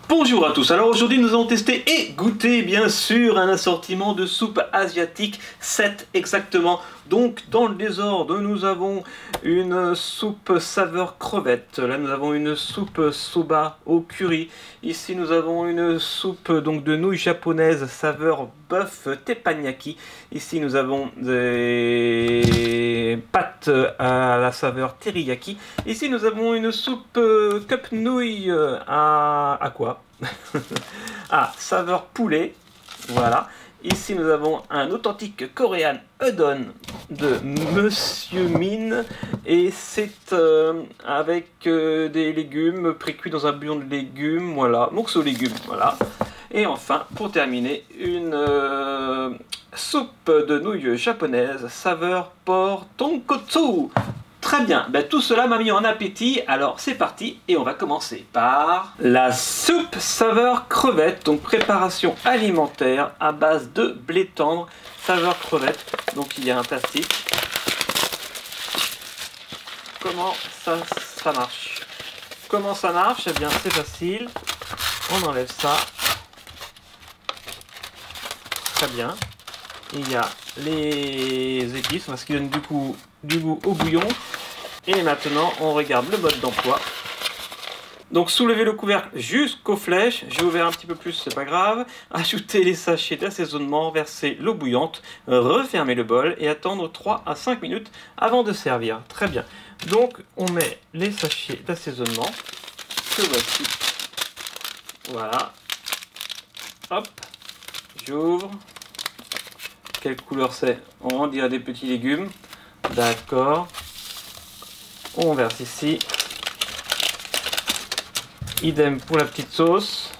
Bonjour à tous, alors aujourd'hui nous allons tester et goûter bien sûr un assortiment de soupe asiatique, 7 exactement. Donc dans le désordre nous avons une soupe saveur crevette, là nous avons une soupe soba au curry, ici nous avons une soupe donc de nouilles japonaises saveur bœuf teppanyaki, ici nous avons des pâtes à la saveur teriyaki, ici nous avons une soupe cup nouilles à quoi ah, saveur poulet, voilà. Ici nous avons un authentique coréen udon de Monsieur Min et c'est avec des légumes pré-cuits dans un bouillon de légumes, voilà, morceaux légumes, voilà. Et enfin, pour terminer, une soupe de nouilles japonaises saveur porc tonkotsu. Très bien, ben, tout cela m'a mis en appétit, alors c'est parti et on va commencer par la soupe saveur crevette, donc préparation alimentaire à base de blé tendre, saveur crevette, donc il y a un plastique. Comment ça marche? Comment ça marche? Eh bien c'est facile, on enlève ça, très bien, il y a les épices, parce qu'ils donnent du goût au bouillon. Et maintenant, on regarde le mode d'emploi. Donc, soulevez le couvercle jusqu'aux flèches. J'ai ouvert un petit peu plus, c'est pas grave. Ajoutez les sachets d'assaisonnement, versez l'eau bouillante, refermez le bol et attendre 3 à 5 minutes avant de servir. Très bien. Donc, on met les sachets d'assaisonnement. Que voici. Voilà. Hop. J'ouvre. Quelle couleur c'est? On dirait des petits légumes. D'accord. On verse ici. Idem pour la petite sauce.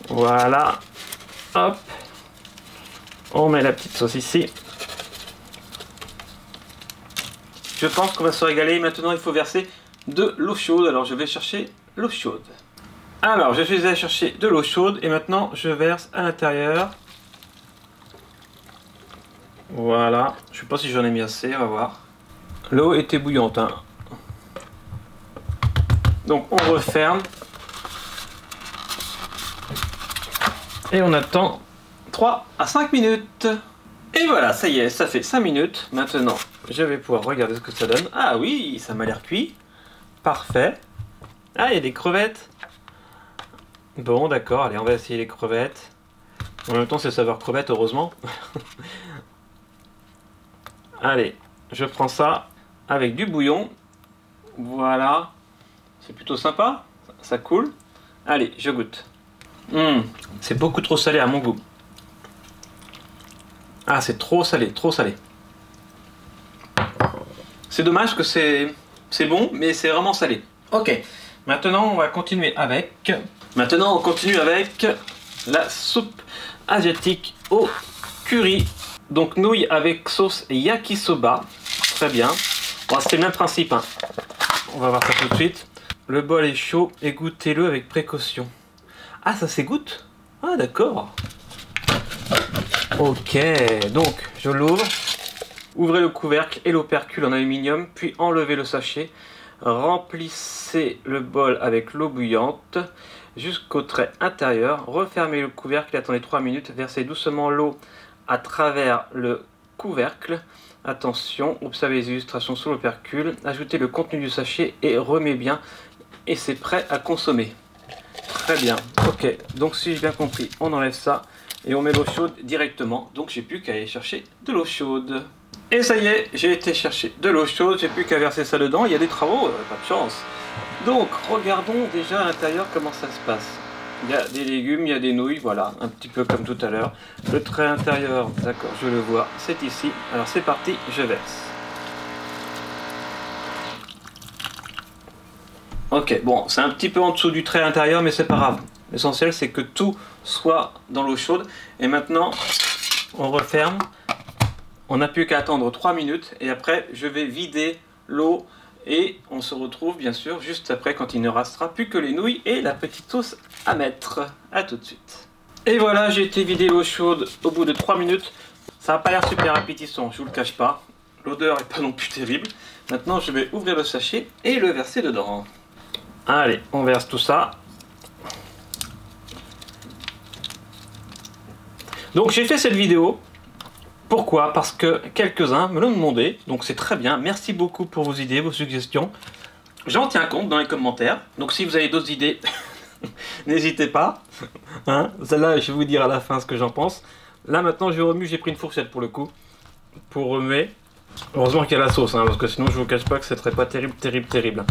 Voilà. Hop. On met la petite sauce ici. Je pense qu'on va se régaler. Maintenant, il faut verser de l'eau chaude. Alors, je vais chercher l'eau chaude. Alors, je suis allé chercher de l'eau chaude et maintenant, je verse à l'intérieur. Voilà, je sais pas si j'en ai mis assez, on va voir. L'eau était bouillante, hein. Donc on referme. Et on attend 3 à 5 minutes. Et voilà, ça y est, ça fait 5 minutes. Maintenant, je vais pouvoir regarder ce que ça donne. Ah oui, ça m'a l'air cuit. Parfait. Ah, il y a des crevettes. Bon, d'accord, allez, on va essayer les crevettes. En même temps, c'est saveur crevette, heureusement. Allez, je prends ça avec du bouillon. Voilà. C'est plutôt sympa. Ça coule. Allez, je goûte. C'est beaucoup trop salé à mon goût. Ah, c'est trop salé, trop salé. C'est dommage que c'est bon, mais c'est vraiment salé. Ok. Maintenant, on va continuer avec... Maintenant, on continue avec la soupe asiatique au curry. Donc nouilles avec sauce yakisoba, très bien. Bon, c'est le même principe, hein. On va voir ça tout de suite. Le bol est chaud, égouttez-le avec précaution. Ah, ça s'égoutte? Ah, d'accord. Ok, donc je l'ouvre. Ouvrez le couvercle et l'opercule en aluminium, puis enlevez le sachet. Remplissez le bol avec l'eau bouillante jusqu'au trait intérieur. Refermez le couvercle et attendez 3 minutes. Versez doucement l'eau à travers le couvercle. Attention, observez les illustrations sur l'opercule. Ajoutez le contenu du sachet et remet bien. Et c'est prêt à consommer. Très bien. Ok, donc si j'ai bien compris, on enlève ça et on met l'eau chaude directement. Donc j'ai plus qu'à aller chercher de l'eau chaude. Et ça y est, j'ai été chercher de l'eau chaude. J'ai plus qu'à verser ça dedans. Il y a des travaux, pas de chance. Donc regardons déjà à l'intérieur comment ça se passe. Il y a des légumes, il y a des nouilles, voilà, un petit peu comme tout à l'heure. Le trait intérieur, d'accord, je le vois, c'est ici. Alors c'est parti, je verse. Ok, bon, c'est un petit peu en dessous du trait intérieur, mais c'est pas grave. L'essentiel, c'est que tout soit dans l'eau chaude. Et maintenant, on referme. On n'a plus qu'à attendre 3 minutes. Et après, je vais vider l'eau. Et on se retrouve bien sûr juste après quand il ne restera plus que les nouilles et la petite sauce à mettre. A tout de suite. Et voilà, j'ai été vider l'eau chaude au bout de 3 minutes. Ça n'a pas l'air super appétissant, je vous le cache pas. l'odeur est pas non plus terrible. Maintenant, je vais ouvrir le sachet et le verser dedans. Allez, on verse tout ça. Donc j'ai fait cette vidéo. Pourquoi? Parce que quelques-uns me l'ont demandé. Donc c'est très bien. Merci beaucoup pour vos idées, vos suggestions. J'en tiens compte dans les commentaires. Donc si vous avez d'autres idées, n'hésitez pas. Hein, celle-là, je vais vous dire à la fin ce que j'en pense. Là maintenant, je remue. J'ai pris une fourchette pour le coup. Pour remuer. Heureusement qu'il y a la sauce. Hein, parce que sinon, je vous cache pas que ce serait pas terrible, terrible, terrible.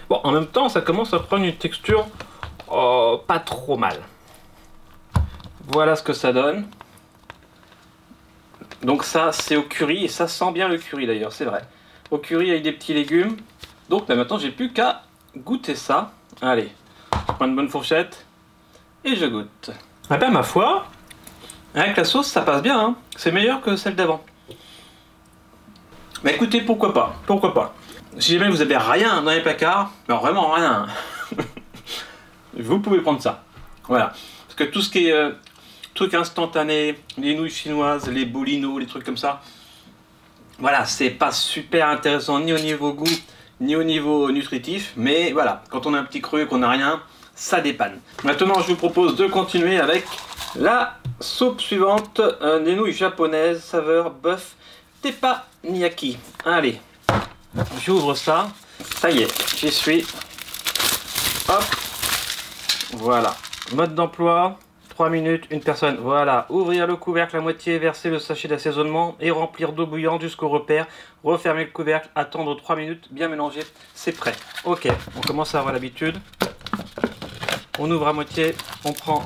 Bon, en même temps, ça commence à prendre une texture pas trop mal. Voilà ce que ça donne. Donc ça, c'est au curry. Et ça sent bien le curry d'ailleurs, c'est vrai. Au curry avec des petits légumes. Donc là maintenant, j'ai plus qu'à goûter ça. Allez, je prends une bonne fourchette. Et je goûte. Ah ben ma foi, avec la sauce, ça passe bien. Hein. C'est meilleur que celle d'avant. Mais écoutez, pourquoi pas. Pourquoi pas. Si jamais vous avez rien dans les placards, alors vraiment rien, vous pouvez prendre ça. Voilà. Parce que tout ce qui est trucs instantanés, les nouilles chinoises, les bolinos, les trucs comme ça, voilà, c'est pas super intéressant ni au niveau goût, ni au niveau nutritif. Mais voilà, quand on a un petit creux et qu'on n'a rien, ça dépanne. Maintenant, je vous propose de continuer avec la soupe suivante, des nouilles japonaises, saveur bœuf teppanyaki. Allez. J'ouvre ça, ça y est, j'y suis. Hop, voilà. Mode d'emploi, 3 minutes, une personne. Voilà, ouvrir le couvercle à moitié, verser le sachet d'assaisonnement et remplir d'eau bouillante jusqu'au repère. Refermer le couvercle, attendre 3 minutes, bien mélanger, c'est prêt. Ok, on commence à avoir l'habitude. On ouvre à moitié, on prend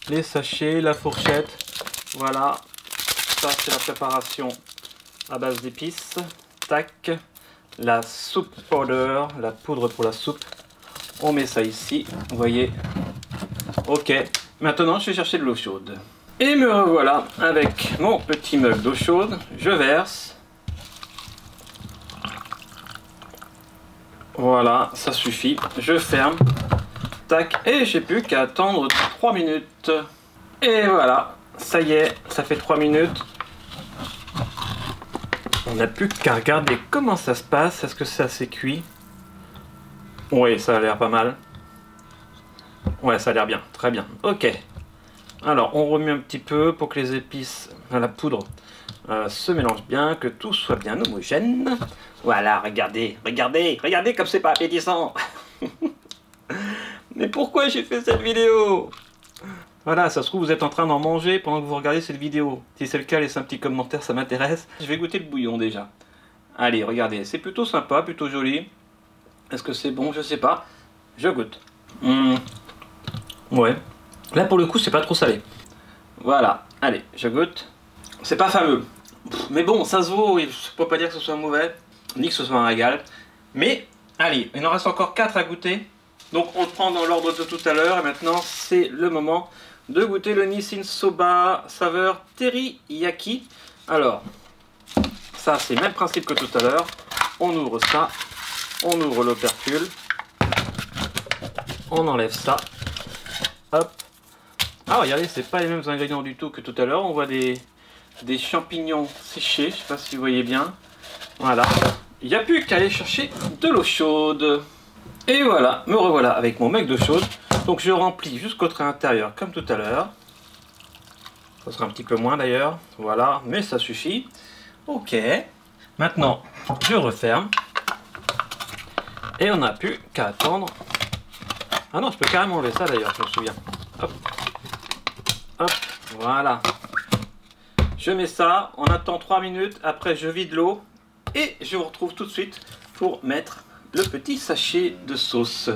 les sachets, la fourchette. Voilà, ça c'est la préparation à base d'épices. Tac. La soup powder, la poudre pour la soupe. On met ça ici, vous voyez. Ok, maintenant je vais chercher de l'eau chaude. Et me revoilà avec mon petit mug d'eau chaude. Je verse. Voilà, ça suffit. Je ferme. Tac, et j'ai plus qu'à attendre 3 minutes. Et voilà, ça y est, ça fait 3 minutes. On n'a plus qu'à regarder comment ça se passe. Est-ce que ça s'est cuit? Oui, ça a l'air pas mal. Ouais, ça a l'air bien. Très bien. Ok. Alors, on remue un petit peu pour que les épices, la poudre, se mélangent bien, que tout soit bien homogène. Voilà, regardez, regardez, regardez comme c'est pas appétissant. Mais pourquoi j'ai fait cette vidéo? Voilà, ça se trouve, vous êtes en train d'en manger pendant que vous regardez cette vidéo. Si c'est le cas, laissez un petit commentaire, ça m'intéresse. Je vais goûter le bouillon déjà. Allez, regardez, c'est plutôt sympa, plutôt joli. Est-ce que c'est bon? Je sais pas. Je goûte. Ouais. Là, pour le coup, c'est pas trop salé. Voilà, allez, je goûte. C'est pas fameux. Mais bon, ça se vaut, je peux pas dire que ce soit mauvais, ni que ce soit un régal. Mais, allez, il en reste encore 4 à goûter. Donc on le prend dans l'ordre de tout à l'heure. Et maintenant, c'est le moment de goûter le Nissin Soba saveur teriyaki. Alors, ça c'est le même principe que tout à l'heure. On ouvre ça, on ouvre l'opercule, on enlève ça. Hop. Ah regardez, c'est pas les mêmes ingrédients du tout que tout à l'heure. On voit des champignons séchés, je sais pas si vous voyez bien. Voilà. Il n'y a plus qu'à aller chercher de l'eau chaude. Et voilà, me revoilà avec mon mec d'eau chaude. Donc je remplis jusqu'au trait intérieur comme tout à l'heure. Ça sera un petit peu moins d'ailleurs. Voilà, mais ça suffit. Ok. Maintenant, je referme. Et on n'a plus qu'à attendre. Ah non, je peux carrément enlever ça d'ailleurs, je me souviens. Hop. Hop, voilà. Je mets ça, on attend 3 minutes. Après, je vide l'eau. Et je vous retrouve tout de suite pour mettre le petit sachet de sauce.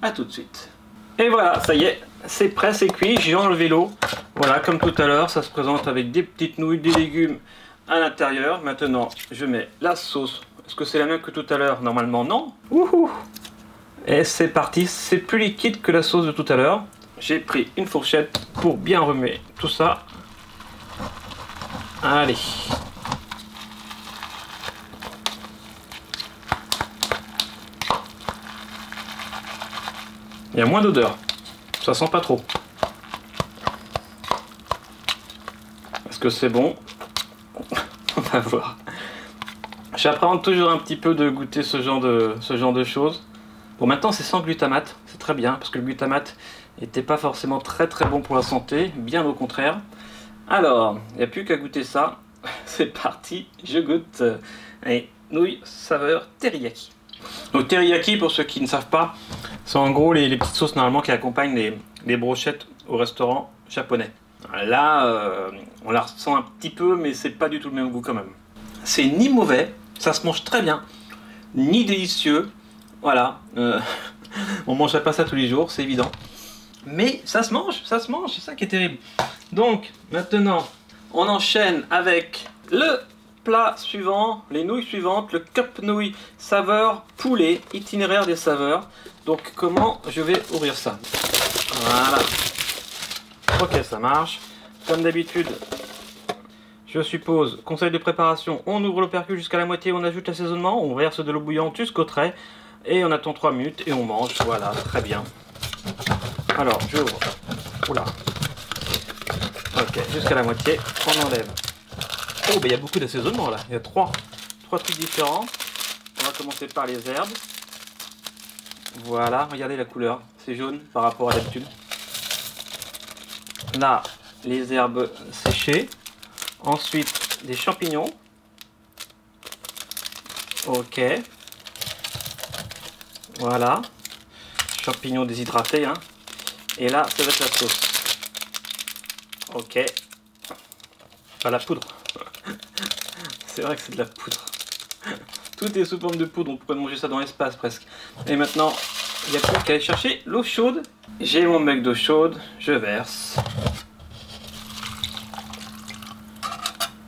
A tout de suite. Et voilà, ça y est, c'est prêt, c'est cuit. J'ai enlevé l'eau. Voilà, comme tout à l'heure, ça se présente avec des petites nouilles, des légumes à l'intérieur. Maintenant, je mets la sauce. Est-ce que c'est la même que tout à l'heure? Normalement, non. Wouhou! Et c'est parti, c'est plus liquide que la sauce de tout à l'heure. J'ai pris une fourchette pour bien remuer tout ça. Allez. Il y a moins d'odeur. Ça sent pas trop. Est-ce que c'est bon? On va voir. J'apprends toujours un petit peu de goûter ce genre de choses. Bon, maintenant c'est sans glutamate, c'est très bien, parce que le glutamate n'était pas forcément très bon pour la santé, bien au contraire. Alors, il n'y a plus qu'à goûter ça. C'est parti, je goûte. Allez, nouilles saveur teriyaki. Donc teriyaki, pour ceux qui ne savent pas, c'est en gros les petites sauces normalement qui accompagnent les brochettes au restaurant japonais. Là, on la ressent un petit peu, mais c'est pas du tout le même goût quand même. C'est ni mauvais, ça se mange très bien, ni délicieux. Voilà, on mangerait pas ça tous les jours, c'est évident. Mais ça se mange, c'est ça qui est terrible. Donc maintenant, on enchaîne avec le plat suivant, les nouilles suivantes, le cup nouilles saveur poulet, itinéraire des saveurs. Donc comment je vais ouvrir ça? Voilà. Ok, ça marche. Comme d'habitude, je suppose, conseil de préparation, on ouvre l'opercule jusqu'à la moitié, on ajoute l'assaisonnement, on verse de l'eau bouillante jusqu'au trait, et on attend 3 minutes et on mange. Voilà, très bien. Alors, j'ouvre. Oula. Ok, jusqu'à la moitié, on enlève. Oh, ben il y a beaucoup d'assaisonnement là. Il y a trois trucs différents. On va commencer par les herbes. Voilà, regardez la couleur. C'est jaune par rapport à d'habitude. Là, les herbes séchées. Ensuite, des champignons. Ok. Voilà. Champignons déshydratés. Hein. Et là, ça va être la sauce. Ok. Pas la poudre. C'est vrai que c'est de la poudre. Tout est sous forme de poudre. On pourrait manger ça dans l'espace presque. Et maintenant, il n'y a plus qu'à aller chercher l'eau chaude. J'ai mon mug d'eau chaude. Je verse.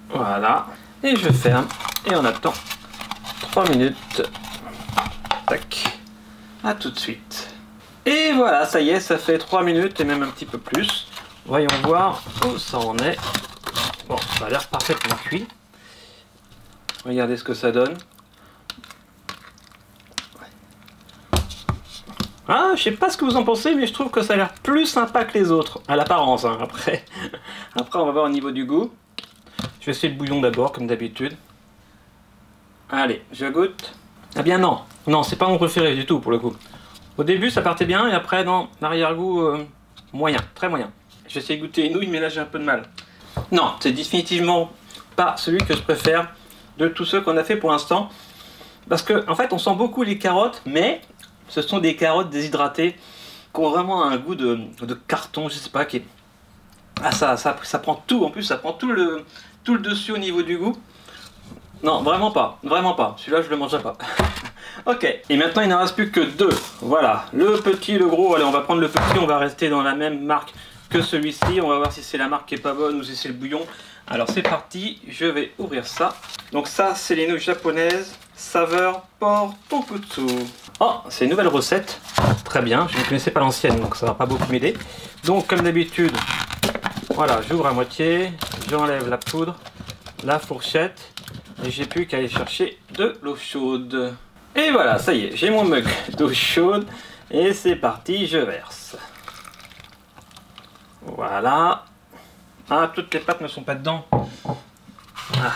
Voilà. Et je ferme. Et on attend 3 minutes. Tac. À tout de suite. Et voilà, ça y est, ça fait 3 minutes et même un petit peu plus. Voyons voir où ça en est. Bon, ça a l'air parfaitement cuit. Regardez ce que ça donne. Ah, je sais pas ce que vous en pensez, mais je trouve que ça a l'air plus sympa que les autres. À l'apparence, hein, après. Après, on va voir au niveau du goût. Je vais essayer le bouillon d'abord, comme d'habitude. Allez, je goûte. Ah bien non, non, c'est pas mon préféré du tout pour le coup. Au début, ça partait bien, et après, non, l'arrière-goût, moyen, très moyen. Je vais essayer de goûter les nouilles, mais là, j'ai un peu de mal. Non, c'est définitivement pas celui que je préfère de tous ceux qu'on a fait pour l'instant. Parce que en fait, on sent beaucoup les carottes, mais ce sont des carottes déshydratées qui ont vraiment un goût de carton, je sais pas, qui est... Ah, ça prend tout, en plus, ça prend tout le dessus au niveau du goût. Non, vraiment pas, vraiment pas. Celui-là, je le mangerai pas. Ok, et maintenant, il n'en reste plus que 2. Voilà, le petit, le gros. Allez, on va prendre le petit, on va rester dans la même marque que celui-ci. On va voir si c'est la marque qui est pas bonne ou si c'est le bouillon. Alors c'est parti, je vais ouvrir ça. Donc ça, c'est les nouilles japonaises, saveur porc tonkotsu. Oh, c'est une nouvelle recette. Très bien, je ne connaissais pas l'ancienne, donc ça va pas beaucoup m'aider. Donc comme d'habitude, voilà, j'ouvre à moitié, j'enlève la poudre, la fourchette, et j'ai plus qu'à aller chercher de l'eau chaude. Et voilà, ça y est, j'ai mon mug d'eau chaude, et c'est parti, je verse. Voilà. Ah, toutes les pâtes ne sont pas dedans. Ah.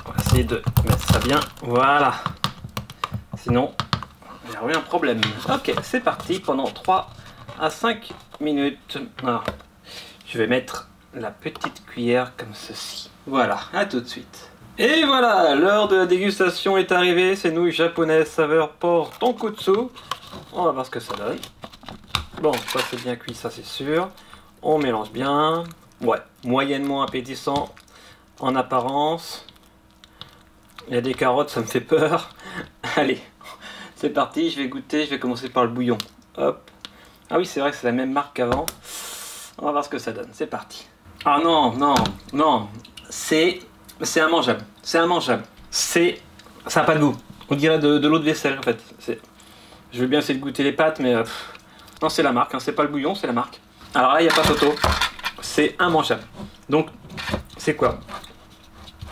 On va essayer de mettre ça bien. Voilà. Sinon, il y a un problème. Ok, c'est parti pendant 3 à 5 minutes. Alors, je vais mettre la petite cuillère comme ceci. Voilà, à tout de suite. Et voilà, l'heure de la dégustation est arrivée. Ces nouilles japonaises saveur porc tonkotsu. On va voir ce que ça donne. Bon, ça c'est bien cuit, ça c'est sûr. On mélange bien. Ouais, moyennement appétissant en apparence. Il y a des carottes, ça me fait peur. Allez, c'est parti, je vais goûter. Je vais commencer par le bouillon. Hop. Ah oui, c'est vrai que c'est la même marque qu'avant. On va voir ce que ça donne. C'est parti. Ah non, non, non. C'est immangeable. C'est immangeable. Ça n'a pas de goût. On dirait de l'eau de vaisselle en fait. Je veux bien essayer de goûter les pâtes, mais... non, c'est la marque. Hein. C'est pas le bouillon, c'est la marque. Alors là, il n'y a pas photo. C'est immangeable. Donc, c'est quoi?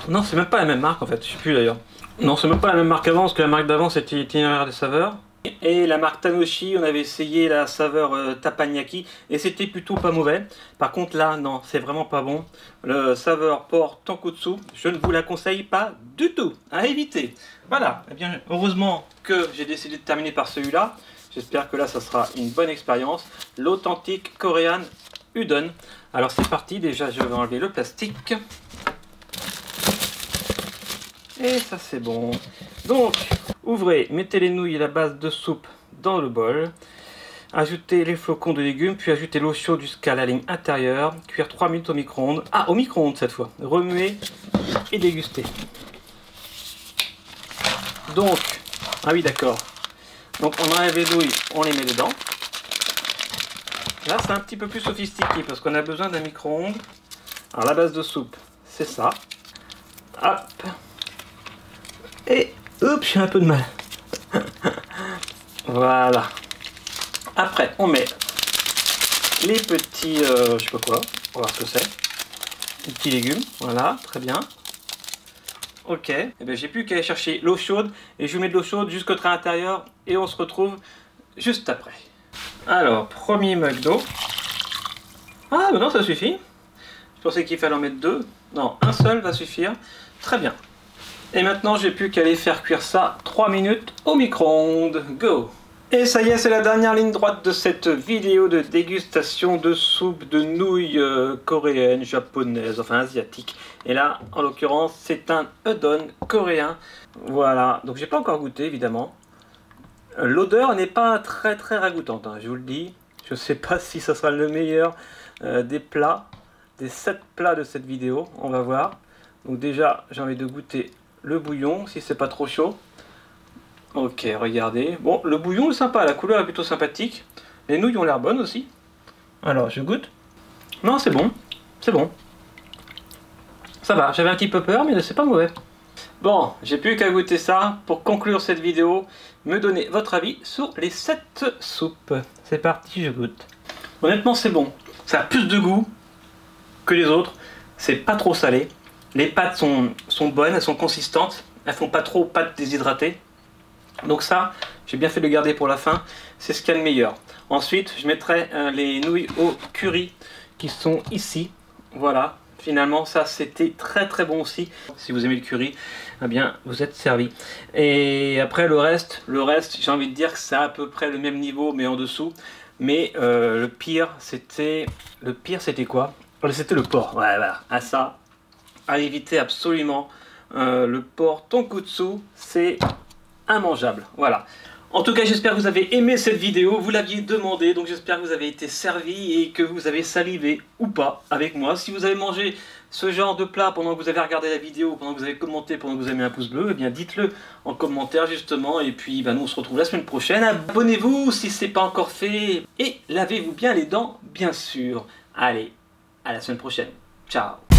Non, c'est même pas la même marque en fait. Je sais plus d'ailleurs. Non, c'est même pas la même marque avant, parce que la marque d'avant c'était Itinéraire des saveurs. Et la marque Tanoshi, on avait essayé la saveur Teppanyaki et c'était plutôt pas mauvais. Par contre là, non, c'est vraiment pas bon. Le saveur porc tonkotsu, je ne vous la conseille pas du tout, à éviter. Voilà, et bien heureusement que j'ai décidé de terminer par celui-là. J'espère que là, ça sera une bonne expérience. L'authentique Korean Udon. Alors c'est parti, déjà je vais enlever le plastique. Et ça c'est bon. Donc, ouvrez, mettez les nouilles et la base de soupe dans le bol. Ajoutez les flocons de légumes, puis ajoutez l'eau chaude jusqu'à la ligne intérieure. Cuire 3 minutes au micro-ondes. Ah, au micro-ondes cette fois. Remuez et dégustez. Donc, ah oui d'accord. Donc on enlève les nouilles, on les met dedans. Là c'est un petit peu plus sophistiqué parce qu'on a besoin d'un micro-ondes. Alors la base de soupe, c'est ça. Hop. Et hop, j'ai un peu de mal. Voilà. Après on met les petits, je sais pas quoi, on va voir ce que c'est. Les petits légumes, voilà, très bien. Ok, et bien j'ai plus qu'à aller chercher l'eau chaude et je vous mets de l'eau chaude jusqu'au trait intérieur et on se retrouve juste après. Alors, premier mug d'eau. Ah, ben non, ça suffit. Je pensais qu'il fallait en mettre deux. Non, un seul va suffire. Très bien. Et maintenant, j'ai plus qu'à aller faire cuire ça 3 minutes au micro-ondes. Go! Et ça y est, c'est la dernière ligne droite de cette vidéo de dégustation de soupe de nouilles coréennes, japonaises, enfin asiatiques. Et là, en l'occurrence, c'est un udon coréen. Voilà, donc j'ai pas encore goûté évidemment. L'odeur n'est pas très ragoûtante, hein, je vous le dis. Je sais pas si ça sera le meilleur des plats, des 7 plats de cette vidéo, on va voir. Donc déjà, j'ai envie de goûter le bouillon, si c'est pas trop chaud. Ok, regardez. Bon, le bouillon est sympa, la couleur est plutôt sympathique. Les nouilles ont l'air bonnes aussi. Alors, je goûte. Non, c'est bon. C'est bon. Ça va, j'avais un petit peu peur, mais c'est pas mauvais. Bon, j'ai plus qu'à goûter ça. Pour conclure cette vidéo, me donner votre avis sur les 7 soupes. C'est parti, je goûte. Honnêtement, c'est bon. Ça a plus de goût que les autres. C'est pas trop salé. Les pâtes sont bonnes, elles sont consistantes. Elles font pas trop pâtes déshydratées. Donc ça, j'ai bien fait de le garder pour la fin, c'est ce qu'il y a de meilleur. Ensuite, je mettrai les nouilles au curry qui sont ici. Voilà, finalement ça c'était très bon aussi. Si vous aimez le curry, eh bien vous êtes servi. Et après le reste j'ai envie de dire que c'est à peu près le même niveau mais en dessous. Mais le pire c'était quoi? C'était le porc, ouais, voilà, à ça, à éviter absolument. Le porc tonkotsu, c'est immangeable, voilà. En tout cas, j'espère que vous avez aimé cette vidéo, vous l'aviez demandé, donc j'espère que vous avez été servi et que vous avez salivé ou pas avec moi. Si vous avez mangé ce genre de plat pendant que vous avez regardé la vidéo, pendant que vous avez commenté, pendant que vous avez mis un pouce bleu, eh bien dites-le en commentaire justement, et puis nous on se retrouve la semaine prochaine. Abonnez-vous si ce n'est pas encore fait, et lavez-vous bien les dents, bien sûr. Allez, à la semaine prochaine. Ciao.